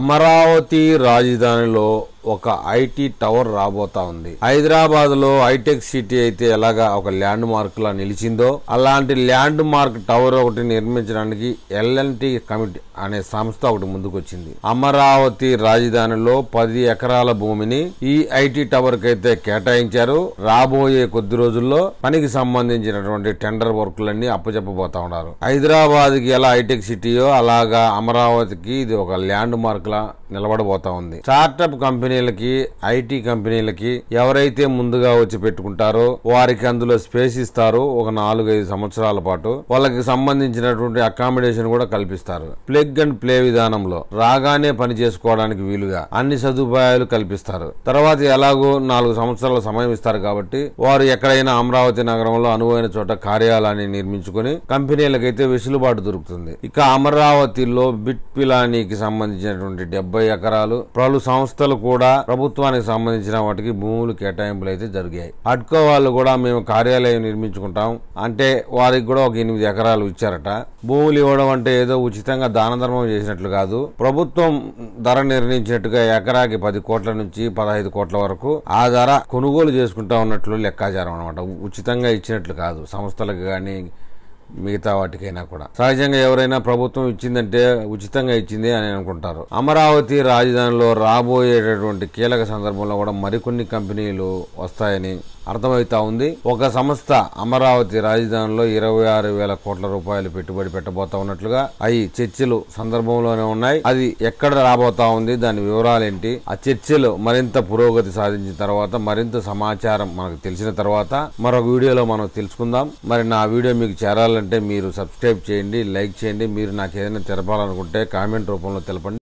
అమరావతి రాజధానిలో ఒక IT tower రాబోతా ఉంది. హైదరాబాద్ లో హైటెక్ సిటీ అయితే ఎలాగా ఒక ల్యాండ్ మార్క్ లా నిలిచిందో అలాంటి ల్యాండ్ మార్క్ టవర్ ఒకటి నిర్మించడానికి ఎల్ఎన్టీ కమిటీ అనే సంస్థ ఒకటి ముందుకొచ్చింది. అమరావతి రాజధానిలో 10 ఎకరాల భూమిని ఈ ఐటీ టవర్ కి అయితే కేటాయించారు. రాబోయే కొద్ది రోజుల్లో పనికి సంబంధించినటువంటి టెండర్ వర్కులన్నీ అప్పచెప్పబోతా ఉన్నారు. హైదరాబాద్ కి ఎలా హైటెక్ సిటీయో అలాగా అమరావతికి ఇది ఒక ల్యాండ్ మార్క్ లా నిలబడబోతా ఉంది. స్టార్టప్ కంపెనీలకి ఐటీ కంపెనీలకి ఎవరైతే ముందుగా వచ్చి పెట్టుకుంటారో వారికి అందులో స్పేస్ ఇస్తారు. ఒక 4-5 సంవత్సరాల పాటు వాళ్ళకి సంబంధించినటువంటి అకామిడేషన్ కూడా కల్పిస్తారు. ప్లగ్ అండ్ ప్లే విధానంలో రాగానే పని చేసుకోవడానికి వీలుగా అన్ని సదుపాయాలు కల్పిస్తారు. తర్వాత ఎలాగో 4 సంవత్సరాల సమయం ఇస్తారు కాబట్టి వారు ఎక్కడైనా అమరావతి నగరంలో అనువైన చోట కార్యాలయాన్ని నిర్మించుకుని కంపెనీలకైతే వెసులుబాటు దొరుకుతుంది. ఇక అమరావతిలో బిట్ పిలానీకి సంబంధించినటువంటి 70 ఎకరాలు పలు సంస్థలు కూడా ప్రభుత్వానికి సంబంధించిన వాటికి భూములు కేటాయింపులు అయితే జరిగాయి. అడ్కో వాళ్ళు కూడా మేము కార్యాలయం నిర్మించుకుంటాం అంటే వారికి కూడా ఒక 8 ఎకరాలు ఇచ్చారట. భూములు ఇవ్వడం అంటే ఏదో ఉచితంగా దాన ధర్మం చేసినట్లు కాదు. ప్రభుత్వం ధర నిర్ణయించినట్టుగా ఎకరాకి 10 కోట్ల నుంచి 15 కోట్ల వరకు ఆ ధర కొనుగోలు చేసుకుంటా ఉన్నట్లు లెక్కాచారం అనమాట. ఉచితంగా ఇచ్చినట్లు కాదు సంస్థలకు గాని మిగతా వాటికైనా కూడా. సహజంగా ఎవరైనా ప్రభుత్వం ఇచ్చిందంటే ఉచితంగా ఇచ్చింది అని అనుకుంటారు. అమరావతి రాజధానిలో రాబోయేటటువంటి కీలక సందర్భంలో కూడా మరికొన్ని కంపెనీలు వస్తాయని అర్థమవుతా ఉంది. ఒక సంస్థ అమరావతి రాజధానిలో 26,000 కోట్ల రూపాయలు పెట్టుబడి పెట్టబోతా ఉన్నట్లుగా అవి చర్చలు సందర్భంలోనే ఉన్నాయి. అది ఎక్కడ రాబోతా ఉంది, దాని వివరాలు ఏంటి, ఆ చర్చలు మరింత పురోగతి సాధించిన తర్వాత మరింత సమాచారం మనకు తెలిసిన తర్వాత మరొక వీడియోలో మనం తెలుసుకుందాం. మరి నా వీడియో మీకు చేరాలంటే మీరు సబ్స్క్రైబ్ చేయండి, లైక్ చేయండి. మీరు నాకు ఏదైనా తెలపాలనుకుంటే కామెంట్ రూపంలో తెలపండి.